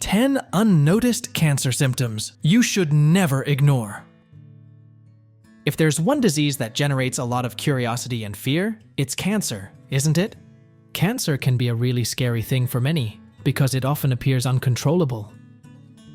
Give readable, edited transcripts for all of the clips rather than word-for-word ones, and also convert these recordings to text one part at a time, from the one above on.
10 unnoticed cancer symptoms you should never ignore. If there's one disease that generates a lot of curiosity and fear, it's cancer, isn't it? Cancer can be a really scary thing for many because it often appears uncontrollable.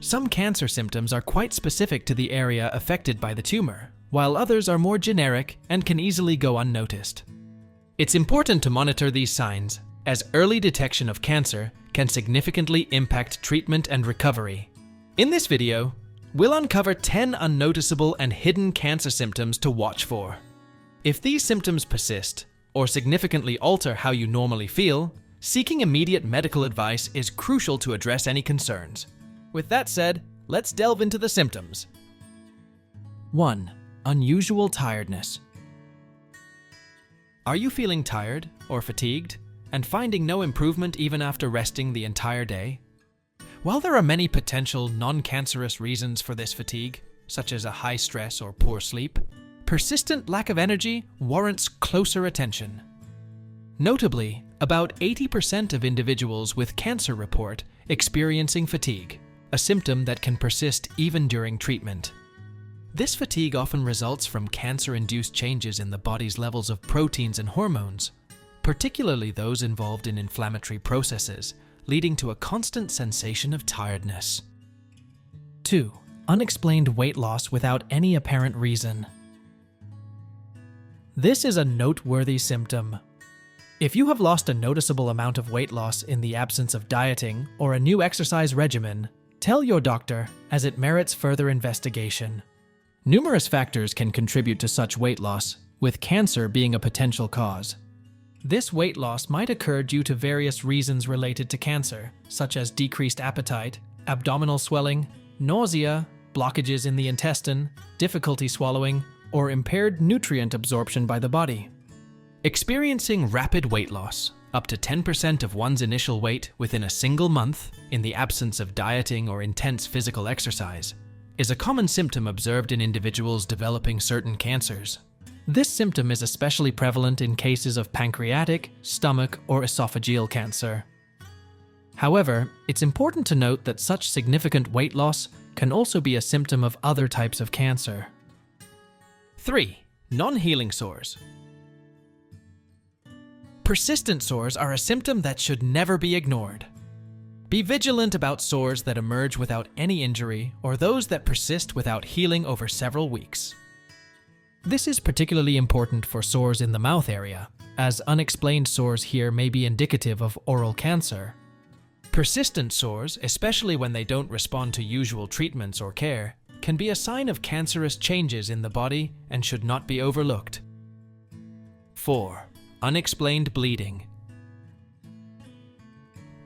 Some cancer symptoms are quite specific to the area affected by the tumor, while others are more generic and can easily go unnoticed. It's important to monitor these signs, as early detection of cancer can significantly impact treatment and recovery. In this video, we'll uncover 10 unnoticeable and hidden cancer symptoms to watch for. If these symptoms persist or significantly alter how you normally feel, seeking immediate medical advice is crucial to address any concerns. With that said, let's delve into the symptoms. 1. Unusual tiredness. Are you feeling tired or fatigued and finding no improvement even after resting the entire day? While there are many potential non-cancerous reasons for this fatigue, such as a high stress or poor sleep, persistent lack of energy warrants closer attention. Notably, about 80% of individuals with cancer report experiencing fatigue, a symptom that can persist even during treatment. This fatigue often results from cancer-induced changes in the body's levels of proteins and hormones, particularly those involved in inflammatory processes, leading to a constant sensation of tiredness. 2. Unexplained weight loss without any apparent reason. This is a noteworthy symptom. If you have lost a noticeable amount of weight loss in the absence of dieting or a new exercise regimen, tell your doctor, as it merits further investigation. Numerous factors can contribute to such weight loss, with cancer being a potential cause. This weight loss might occur due to various reasons related to cancer, such as decreased appetite, abdominal swelling, nausea, blockages in the intestine, difficulty swallowing, or impaired nutrient absorption by the body. Experiencing rapid weight loss, up to 10% of one's initial weight within a single month, in the absence of dieting or intense physical exercise, is a common symptom observed in individuals developing certain cancers. This symptom is especially prevalent in cases of pancreatic, stomach, or esophageal cancer. However, it's important to note that such significant weight loss can also be a symptom of other types of cancer. 3. Non-healing sores. Persistent sores are a symptom that should never be ignored. Be vigilant about sores that emerge without any injury or those that persist without healing over several weeks. This is particularly important for sores in the mouth area, as unexplained sores here may be indicative of oral cancer. Persistent sores, especially when they don't respond to usual treatments or care, can be a sign of cancerous changes in the body and should not be overlooked. 4. Unexplained bleeding.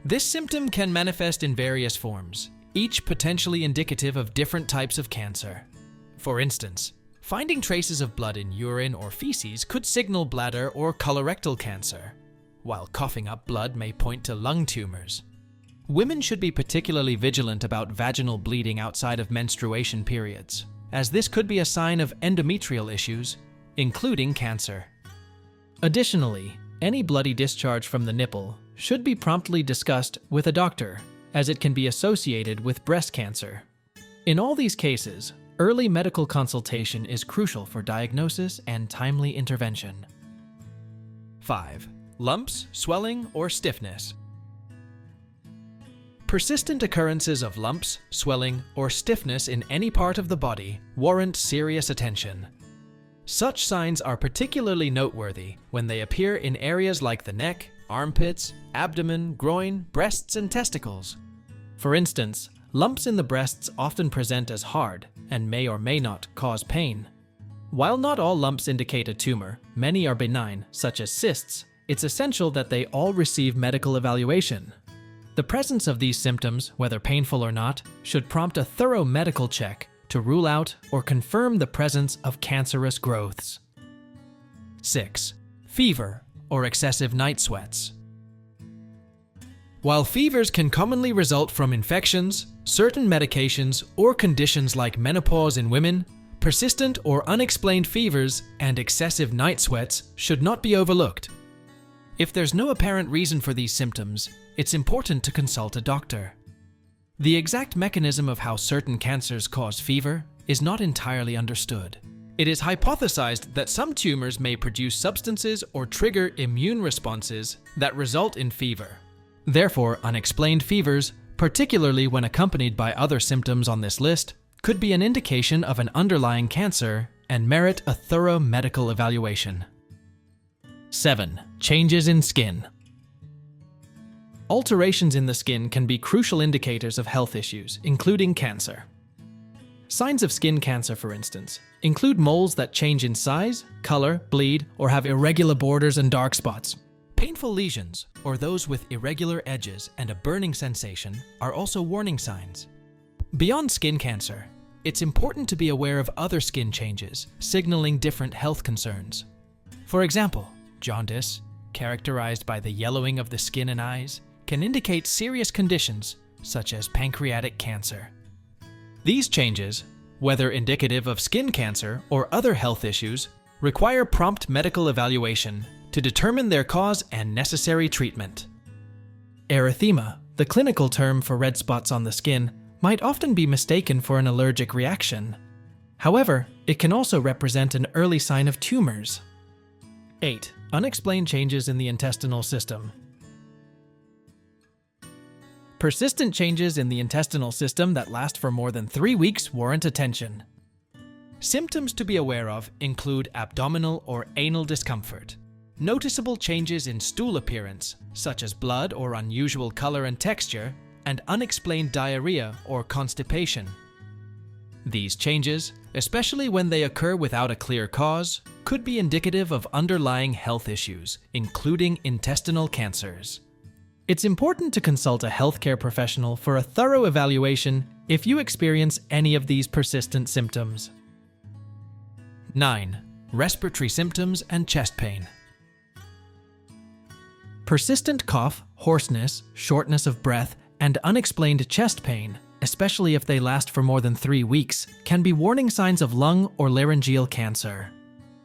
This symptom can manifest in various forms, each potentially indicative of different types of cancer. For instance, finding traces of blood in urine or feces could signal bladder or colorectal cancer, while coughing up blood may point to lung tumors. Women should be particularly vigilant about vaginal bleeding outside of menstruation periods, as this could be a sign of endometrial issues, including cancer. Additionally, any bloody discharge from the nipple should be promptly discussed with a doctor, as it can be associated with breast cancer. In all these cases, early medical consultation is crucial for diagnosis and timely intervention. 5. Lumps, swelling, or stiffness. Persistent occurrences of lumps, swelling, or stiffness in any part of the body warrant serious attention. Such signs are particularly noteworthy when they appear in areas like the neck, armpits, abdomen, groin, breasts, and testicles. For instance, lumps in the breasts often present as hard and may or may not cause pain. While not all lumps indicate a tumor, many are benign, such as cysts. It's essential that they all receive medical evaluation. The presence of these symptoms, whether painful or not, should prompt a thorough medical check to rule out or confirm the presence of cancerous growths. 6. Fever or excessive night sweats. While fevers can commonly result from infections, certain medications, or conditions like menopause in women, persistent or unexplained fevers and excessive night sweats should not be overlooked. If there's no apparent reason for these symptoms, it's important to consult a doctor. The exact mechanism of how certain cancers cause fever is not entirely understood. It is hypothesized that some tumors may produce substances or trigger immune responses that result in fever. Therefore, unexplained fevers, particularly when accompanied by other symptoms on this list, could be an indication of an underlying cancer and merit a thorough medical evaluation. 7. Changes in skin. Alterations in the skin can be crucial indicators of health issues, including cancer. Signs of skin cancer, for instance, include moles that change in size, color, bleed, or have irregular borders and dark spots. Painful lesions, or those with irregular edges and a burning sensation, are also warning signs. Beyond skin cancer, it's important to be aware of other skin changes, signaling different health concerns. For example, jaundice, characterized by the yellowing of the skin and eyes, can indicate serious conditions such as pancreatic cancer. These changes, whether indicative of skin cancer or other health issues, require prompt medical evaluation to determine their cause and necessary treatment. Erythema, the clinical term for red spots on the skin, might often be mistaken for an allergic reaction. However, it can also represent an early sign of tumors. 8. Unexplained changes in the intestinal system. Persistent changes in the intestinal system that last for more than 3 weeks warrant attention. Symptoms to be aware of include abdominal or anal discomfort, noticeable changes in stool appearance, such as blood or unusual color and texture, and unexplained diarrhea or constipation. These changes, especially when they occur without a clear cause, could be indicative of underlying health issues, including intestinal cancers. It's important to consult a healthcare professional for a thorough evaluation if you experience any of these persistent symptoms. 9. Respiratory symptoms and chest pain. Persistent cough, hoarseness, shortness of breath, and unexplained chest pain, especially if they last for more than 3 weeks, can be warning signs of lung or laryngeal cancer.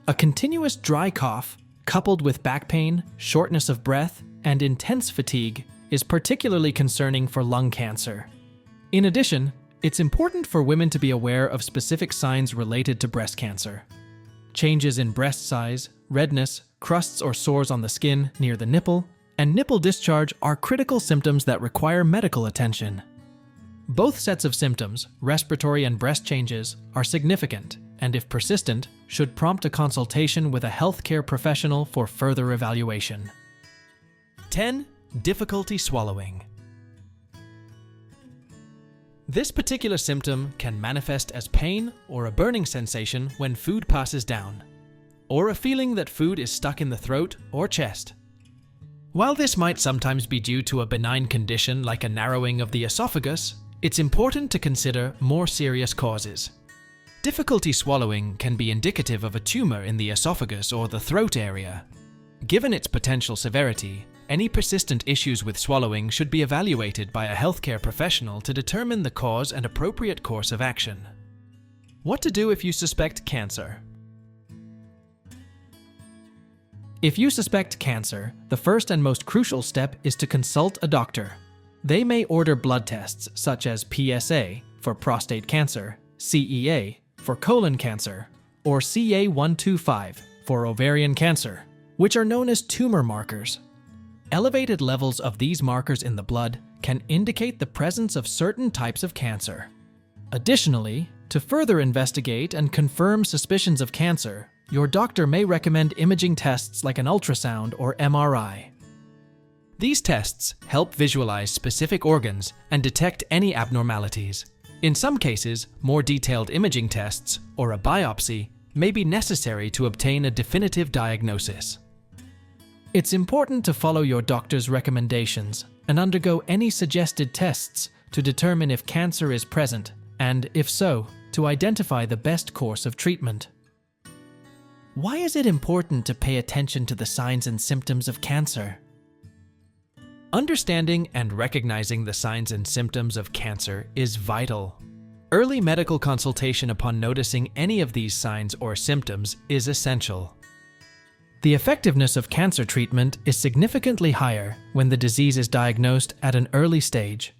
A continuous dry cough, coupled with back pain, shortness of breath, and intense fatigue, is particularly concerning for lung cancer. In addition, it's important for women to be aware of specific signs related to breast cancer. Changes in breast size, redness, crusts or sores on the skin near the nipple, and nipple discharge are critical symptoms that require medical attention. Both sets of symptoms, respiratory and breast changes, are significant and, if persistent, should prompt a consultation with a healthcare professional for further evaluation. 10. Difficulty swallowing. This particular symptom can manifest as pain or a burning sensation when food passes down, or a feeling that food is stuck in the throat or chest. While this might sometimes be due to a benign condition like a narrowing of the esophagus, it's important to consider more serious causes. Difficulty swallowing can be indicative of a tumor in the esophagus or the throat area. Given its potential severity, any persistent issues with swallowing should be evaluated by a healthcare professional to determine the cause and appropriate course of action. What to do if you suspect cancer? If you suspect cancer, the first and most crucial step is to consult a doctor. They may order blood tests such as PSA for prostate cancer, CEA for colon cancer, or CA125 for ovarian cancer, which are known as tumor markers. Elevated levels of these markers in the blood can indicate the presence of certain types of cancer. Additionally, to further investigate and confirm suspicions of cancer, your doctor may recommend imaging tests like an ultrasound or MRI. These tests help visualize specific organs and detect any abnormalities. In some cases, more detailed imaging tests or a biopsy may be necessary to obtain a definitive diagnosis. It's important to follow your doctor's recommendations and undergo any suggested tests to determine if cancer is present and, if so, to identify the best course of treatment. Why is it important to pay attention to the signs and symptoms of cancer? Understanding and recognizing the signs and symptoms of cancer is vital. Early medical consultation upon noticing any of these signs or symptoms is essential. The effectiveness of cancer treatment is significantly higher when the disease is diagnosed at an early stage.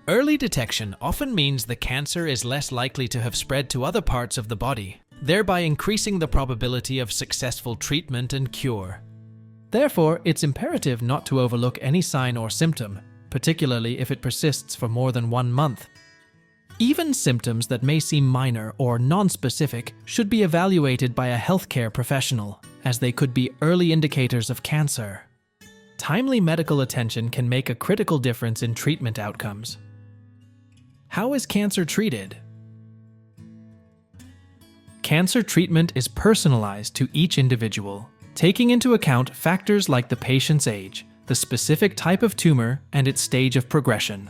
Early detection often means the cancer is less likely to have spread to other parts of the body, thereby increasing the probability of successful treatment and cure. Therefore, it's imperative not to overlook any sign or symptom, particularly if it persists for more than 1 month. Even symptoms that may seem minor or non-specific should be evaluated by a healthcare professional, as they could be early indicators of cancer. Timely medical attention can make a critical difference in treatment outcomes. How is cancer treated? Cancer treatment is personalized to each individual, taking into account factors like the patient's age, the specific type of tumor, and its stage of progression.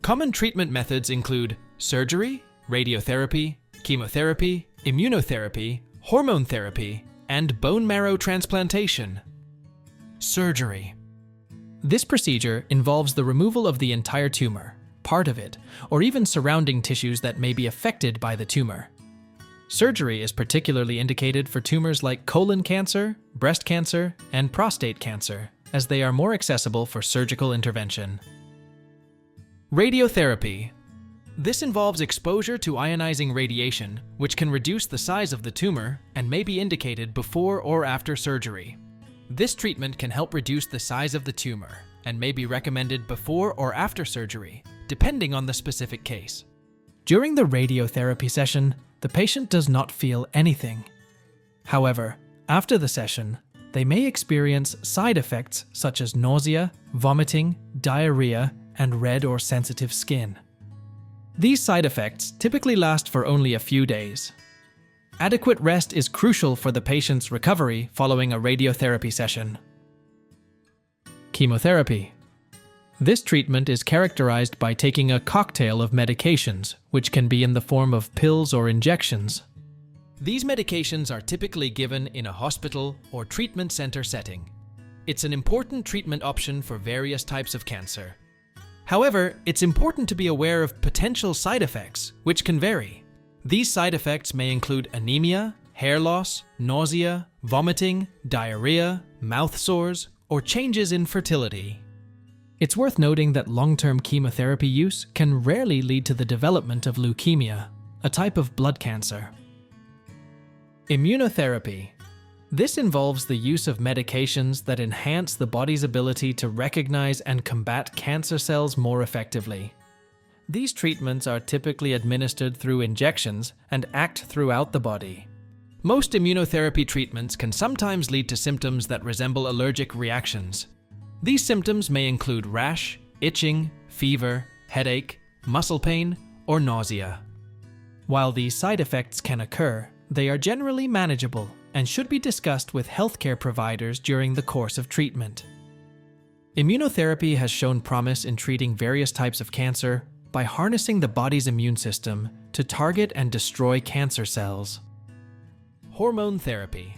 Common treatment methods include surgery, radiotherapy, chemotherapy, immunotherapy, hormone therapy, and bone marrow transplantation. Surgery. This procedure involves the removal of the entire tumor, part of it, or even surrounding tissues that may be affected by the tumor. Surgery is particularly indicated for tumors like colon cancer, breast cancer, and prostate cancer, as they are more accessible for surgical intervention. Radiotherapy. This involves exposure to ionizing radiation, which can reduce the size of the tumor and may be indicated before or after surgery. This treatment can help reduce the size of the tumor and may be recommended before or after surgery, depending on the specific case. During the radiotherapy session, the patient does not feel anything. However, after the session, they may experience side effects such as nausea, vomiting, diarrhea, and red or sensitive skin. These side effects typically last for only a few days. Adequate rest is crucial for the patient's recovery following a radiotherapy session. Chemotherapy. This treatment is characterized by taking a cocktail of medications, which can be in the form of pills or injections. These medications are typically given in a hospital or treatment center setting. It's an important treatment option for various types of cancer. However, it's important to be aware of potential side effects, which can vary. These side effects may include anemia, hair loss, nausea, vomiting, diarrhea, mouth sores, or changes in fertility. It's worth noting that long-term chemotherapy use can rarely lead to the development of leukemia, a type of blood cancer. Immunotherapy. This involves the use of medications that enhance the body's ability to recognize and combat cancer cells more effectively. These treatments are typically administered through injections and act throughout the body. Most immunotherapy treatments can sometimes lead to symptoms that resemble allergic reactions. These symptoms may include rash, itching, fever, headache, muscle pain, or nausea. While these side effects can occur, they are generally manageable and should be discussed with healthcare providers during the course of treatment. Immunotherapy has shown promise in treating various types of cancer by harnessing the body's immune system to target and destroy cancer cells. Hormone therapy.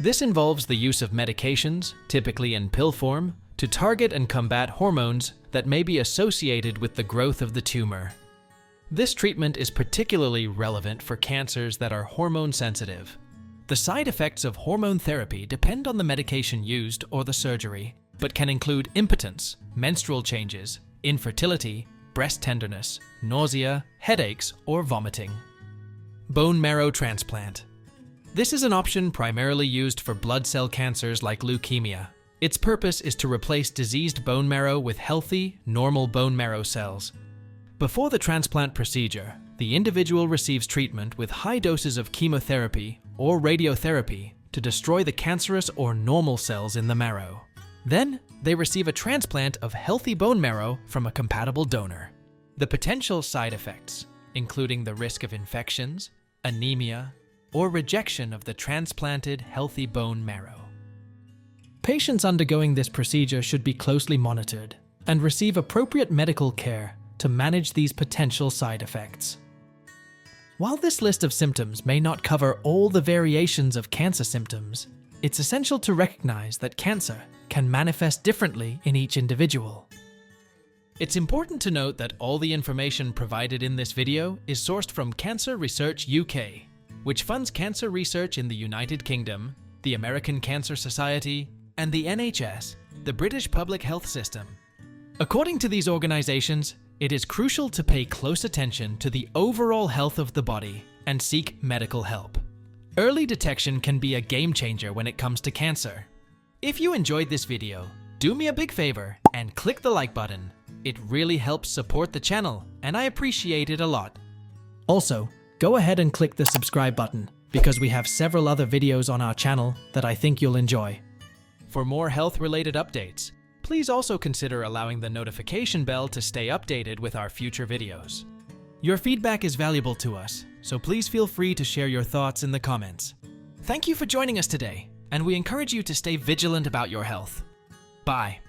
This involves the use of medications, typically in pill form, to target and combat hormones that may be associated with the growth of the tumor. This treatment is particularly relevant for cancers that are hormone sensitive. The side effects of hormone therapy depend on the medication used or the surgery, but can include impotence, menstrual changes, infertility, breast tenderness, nausea, headaches, or vomiting. Bone marrow transplant. This is an option primarily used for blood cell cancers like leukemia. Its purpose is to replace diseased bone marrow with healthy, normal bone marrow cells. Before the transplant procedure, the individual receives treatment with high doses of chemotherapy or radiotherapy to destroy the cancerous or normal cells in the marrow. Then, they receive a transplant of healthy bone marrow from a compatible donor. The potential side effects, including the risk of infections, anemia, or rejection of the transplanted healthy bone marrow. Patients undergoing this procedure should be closely monitored and receive appropriate medical care to manage these potential side effects. While this list of symptoms may not cover all the variations of cancer symptoms, it's essential to recognize that cancer can manifest differently in each individual. It's important to note that all the information provided in this video is sourced from Cancer Research UK, which funds cancer research in the United Kingdom, the American Cancer Society, and the NHS, the British Public Health System. According to these organizations, it is crucial to pay close attention to the overall health of the body and seek medical help. Early detection can be a game changer when it comes to cancer. If you enjoyed this video, do me a big favor and click the like button. It really helps support the channel, and I appreciate it a lot. Also, go ahead and click the subscribe button because we have several other videos on our channel that I think you'll enjoy. For more health-related updates, please also consider allowing the notification bell to stay updated with our future videos. Your feedback is valuable to us, so please feel free to share your thoughts in the comments. Thank you for joining us today, and we encourage you to stay vigilant about your health. Bye.